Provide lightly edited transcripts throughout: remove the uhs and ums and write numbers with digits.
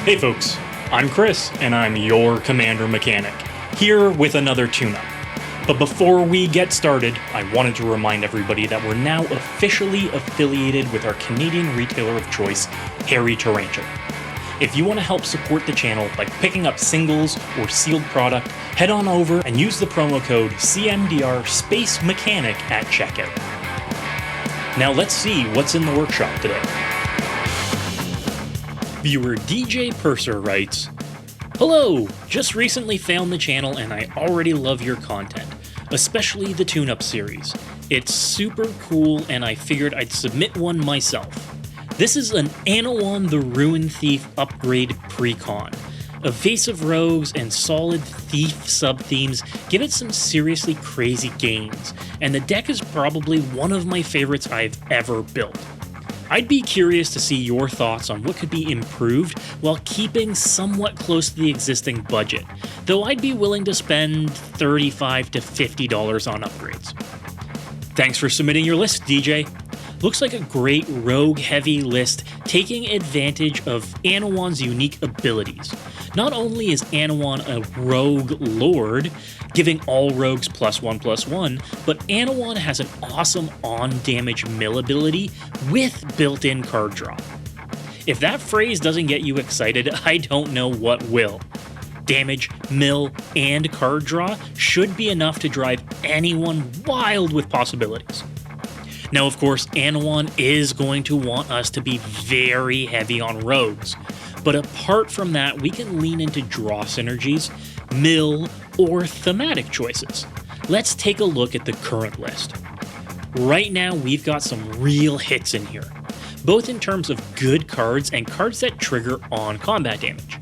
Hey folks, I'm Chris, and I'm your Commander Mechanic, here with another tune-up. But before we get started, I wanted to remind everybody that we're now officially affiliated with our Canadian retailer of choice, Harry Tarantula. If you want to help support the channel by picking up singles or sealed product, head on over and use the promo code CMDR Space Mechanic at checkout. Now let's see what's in the workshop today. Viewer DJ Purser writes, "Hello! Just recently found the channel and I already love your content, especially the tune-up series. It's super cool and I figured I'd submit one myself. This is an Anowon the Ruin Thief upgrade precon. Evasive rogues and solid thief sub-themes give it some seriously crazy gains, and the deck is probably one of my favorites I've ever built. I'd be curious to see your thoughts on what could be improved while keeping somewhat close to the existing budget, though I'd be willing to spend $35 to $50 on upgrades." Thanks for submitting your list, DJ. Looks like a great rogue-heavy list taking advantage of Anowon's unique abilities. Not only is Anowon a rogue lord, giving all rogues +1/+1, but Anowon has an awesome on-damage mill ability with built-in card draw. If that phrase doesn't get you excited, I don't know what will. Damage, mill, and card draw should be enough to drive anyone wild with possibilities. Now, of course, Anowon is going to want us to be very heavy on rogues, but apart from that, we can lean into draw synergies, mill, or thematic choices. Let's take a look at the current list. Right now, we've got some real hits in here, both in terms of good cards and cards that trigger on combat damage.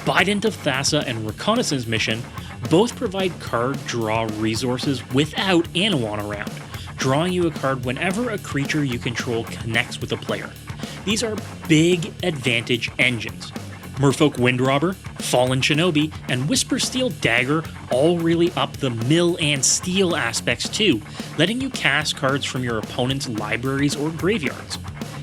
Bident of Thassa and Reconnaissance Mission both provide card draw resources without Anowon around, drawing you a card whenever a creature you control connects with a player. These are big advantage engines. Merfolk Windrobber, Fallen Shinobi, and Whisper Steel Dagger all really up the mill and steal aspects too, letting you cast cards from your opponent's libraries or graveyards.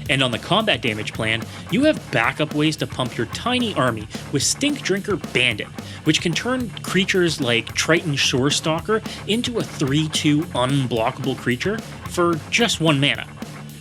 And on the combat damage plan, you have backup ways to pump your tiny army with Stink Drinker Bandit, which can turn creatures like Triton Shorestalker into a 3/2 unblockable creature for just 1 mana.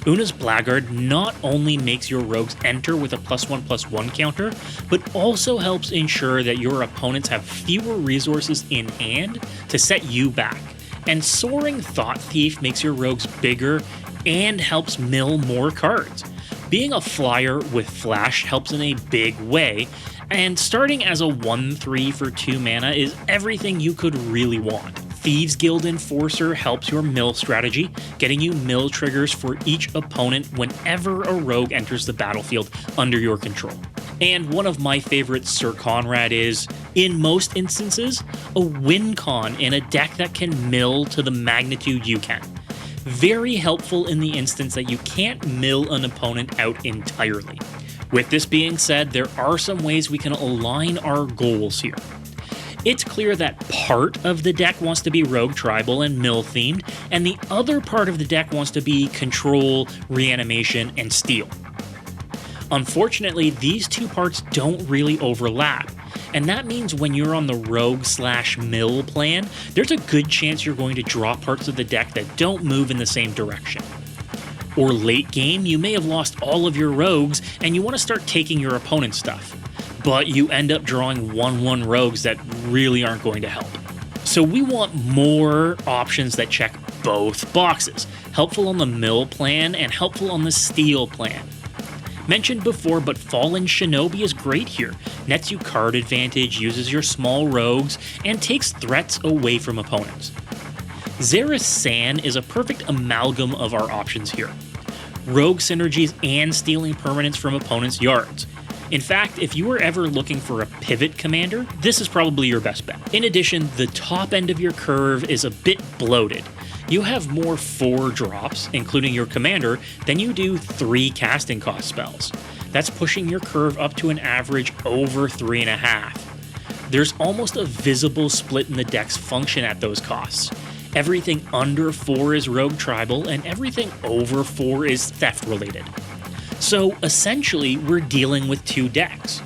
Una's Blackguard not only makes your rogues enter with a +1/+1 counter, but also helps ensure that your opponents have fewer resources in hand to set you back. And Soaring Thought Thief makes your rogues bigger and helps mill more cards. Being a flyer with flash helps in a big way, and starting as a 1/3 for 2 mana is everything you could really want. Thieves Guild Enforcer helps your mill strategy, getting you mill triggers for each opponent whenever a rogue enters the battlefield under your control. And one of my favorites, Sir Conrad, is, in most instances, a win con in a deck that can mill to the magnitude you can. Very helpful in the instance that you can't mill an opponent out entirely. With this being said, there are some ways we can align our goals here. It's clear that part of the deck wants to be rogue tribal and mill themed, and the other part of the deck wants to be control, reanimation, and steal. Unfortunately, these two parts don't really overlap, and that means when you're on the rogue/mill plan, there's a good chance you're going to draw parts of the deck that don't move in the same direction. Or late game, you may have lost all of your rogues and you want to start taking your opponent's stuff, but you end up drawing 1/1 rogues that really aren't going to help. So we want more options that check both boxes, helpful on the mill plan and helpful on the steal plan. Mentioned before, but Fallen Shinobi is great here. Nets you card advantage, uses your small rogues, and takes threats away from opponents. Xeris San is a perfect amalgam of our options here. Rogue synergies and stealing permanents from opponents' yards. In fact, if you were ever looking for a pivot commander, this is probably your best bet. In addition, the top end of your curve is a bit bloated. You have more 4 drops, including your commander, than you do 3 casting cost spells. That's pushing your curve up to an average over 3.5. There's almost a visible split in the deck's function at those costs. Everything under 4 is rogue tribal, and everything over 4 is theft related. So essentially, we're dealing with 2 decks.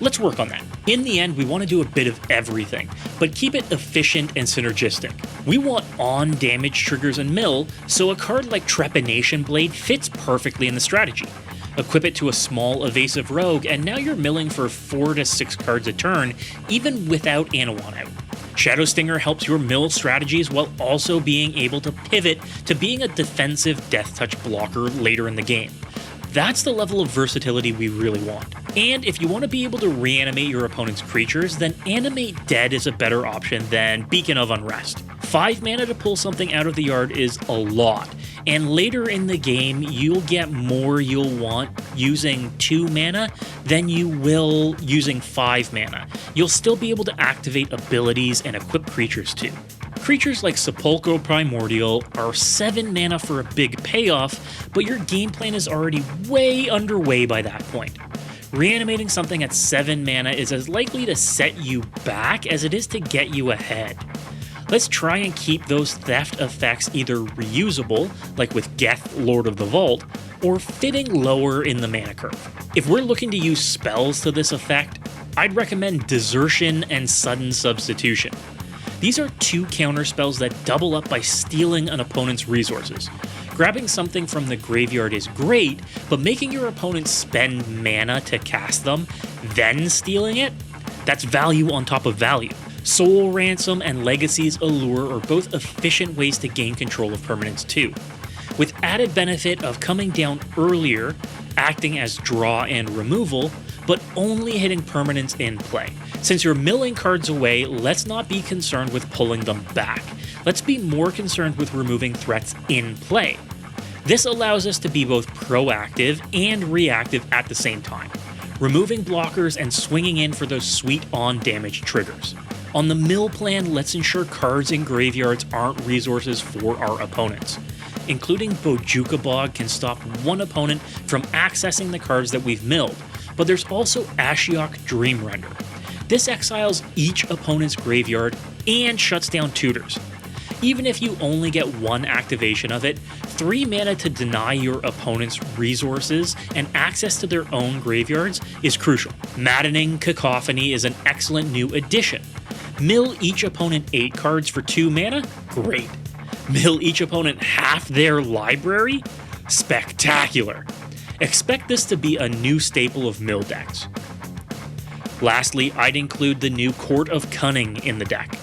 Let's work on that. In the end, we want to do a bit of everything, but keep it efficient and synergistic. We want on-damage triggers and mill, so a card like Trepanation Blade fits perfectly in the strategy. Equip it to a small evasive rogue, and now you're milling for 4 to 6 cards a turn, even without Anowon out. Shadow Stinger helps your mill strategies while also being able to pivot to being a defensive Death Touch blocker later in the game. That's the level of versatility we really want. And if you want to be able to reanimate your opponent's creatures, then Animate Dead is a better option than Beacon of Unrest. 5 mana to pull something out of the yard is a lot, and later in the game you'll get more you'll want using 2 mana than you will using 5 mana. You'll still be able to activate abilities and equip creatures too. Creatures like Sepulchro Primordial are 7 mana for a big payoff, but your game plan is already way underway by that point. Reanimating something at 7 mana is as likely to set you back as it is to get you ahead. Let's try and keep those theft effects either reusable, like with Geth, Lord of the Vault, or fitting lower in the mana curve. If we're looking to use spells to this effect, I'd recommend Desertion and Sudden Substitution. These are 2 counter spells that double up by stealing an opponent's resources. Grabbing something from the graveyard is great, but making your opponent spend mana to cast them, then stealing it? That's value on top of value. Soul Ransom and Legacy's Allure are both efficient ways to gain control of permanents too, with added benefit of coming down earlier, acting as draw and removal, but only hitting permanents in play. Since you're milling cards away, let's not be concerned with pulling them back. Let's be more concerned with removing threats in play. This allows us to be both proactive and reactive at the same time, removing blockers and swinging in for those sweet on-damage triggers. On the mill plan, let's ensure cards in graveyards aren't resources for our opponents. Including Bojuka Bog can stop one opponent from accessing the cards that we've milled, but there's also Ashiok Dreamrender. This exiles each opponent's graveyard and shuts down tutors. Even if you only get 1 activation of it, 3 mana to deny your opponent's resources and access to their own graveyards is crucial. Maddening Cacophony is an excellent new addition. Mill each opponent 8 cards for 2 mana? Great. Mill each opponent half their library? Spectacular. Expect this to be a new staple of mill decks. Lastly, I'd include the new Court of Cunning in the deck.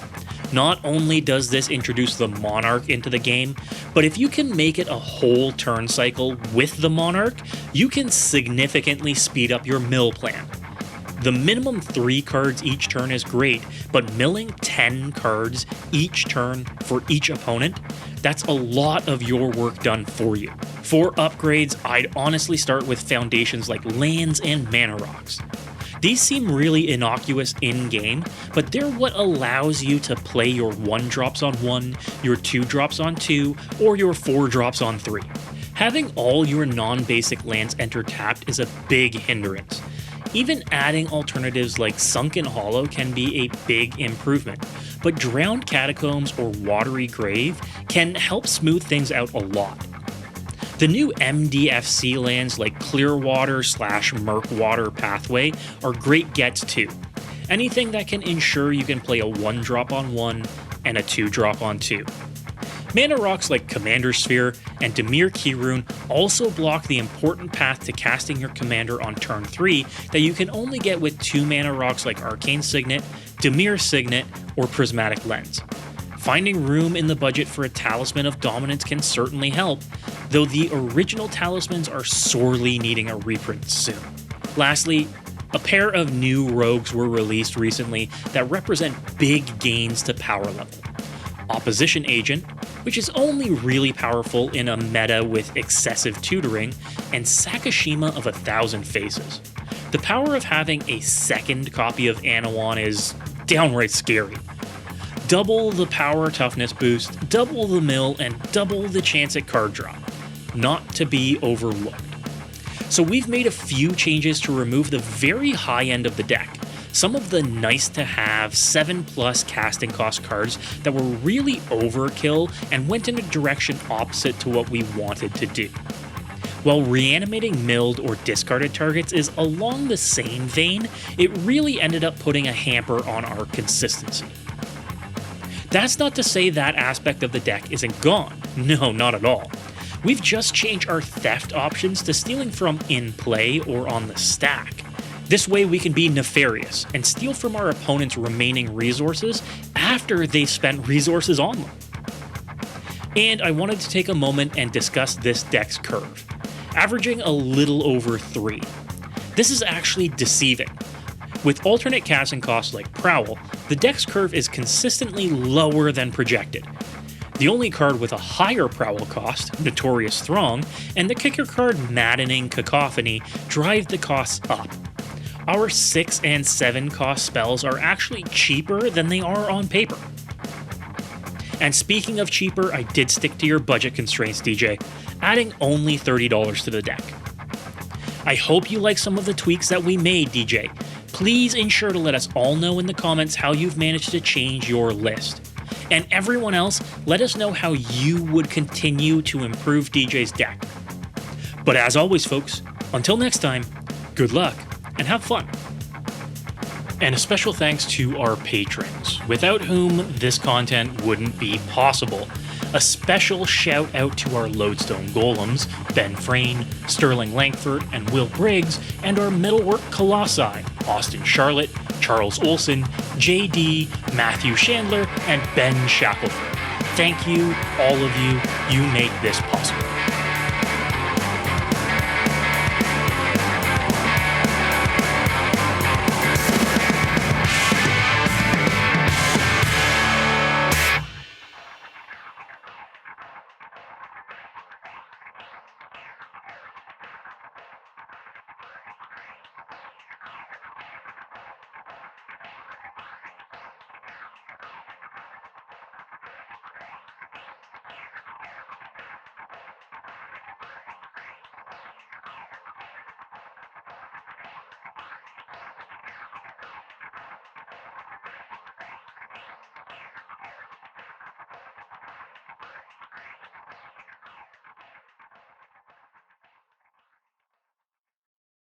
Not only does this introduce the Monarch into the game, but if you can make it a whole turn cycle with the Monarch, you can significantly speed up your mill plan. The minimum 3 cards each turn is great, but milling 10 cards each turn for each opponent, that's a lot of your work done for you. For upgrades, I'd honestly start with foundations like lands and mana rocks. These seem really innocuous in-game, but they're what allows you to play your 1 drops on 1, your 2 drops on 2, or your 4 drops on 3. Having all your non-basic lands enter tapped is a big hindrance. Even adding alternatives like Sunken Hollow can be a big improvement, but Drowned Catacombs or Watery Grave can help smooth things out a lot. The new MDFC lands like Clearwater/Murkwater Pathway are great gets too. Anything that can ensure you can play a 1 drop on 1 and a 2 drop on 2. Mana rocks like Commander Sphere and Dimir Kirun also block the important path to casting your commander on turn 3 that you can only get with 2 mana rocks like Arcane Signet, Dimir Signet, or Prismatic Lens. Finding room in the budget for a Talisman of Dominance can certainly help, though the original talismans are sorely needing a reprint soon. Lastly, a pair of new rogues were released recently that represent big gains to power level. Opposition Agent, which is only really powerful in a meta with excessive tutoring, and Sakashima of 1,000 Faces. The power of having a second copy of Anowon is downright scary. Double the power toughness boost, double the mill, and double the chance at card draw. Not to be overlooked. So we've made a few changes to remove the very high end of the deck. Some of the nice to have 7+ casting cost cards that were really overkill and went in a direction opposite to what we wanted to do. While reanimating milled or discarded targets is along the same vein, it really ended up putting a hamper on our consistency. That's not to say that aspect of the deck isn't gone. No, not at all. We've just changed our theft options to stealing from in play or on the stack. This way we can be nefarious and steal from our opponent's remaining resources after they've spent resources on them. And I wanted to take a moment and discuss this deck's curve, averaging a little over 3. This is actually deceiving. With alternate casting costs like Prowl, the deck's curve is consistently lower than projected. The only card with a higher Prowl cost, Notorious Throng, and the kicker card Maddening Cacophony drive the costs up. Our 6 and 7 cost spells are actually cheaper than they are on paper. And speaking of cheaper, I did stick to your budget constraints, DJ, adding only $30 to the deck. I hope you like some of the tweaks that we made, DJ. Please ensure to let us all know in the comments how you've managed to change your list. And everyone else, let us know how you would continue to improve DJ's deck. But as always, folks, until next time, good luck and have fun. And a special thanks to our patrons, without whom this content wouldn't be possible. A special shout out to our Lodestone Golems, Ben Frayne, Sterling Langford, and Will Briggs, and our Metalwork Colossi, Austin Charlotte, Charles Olson, JD, Matthew Chandler, and Ben Shackelford. Thank you, all of you. You make this possible.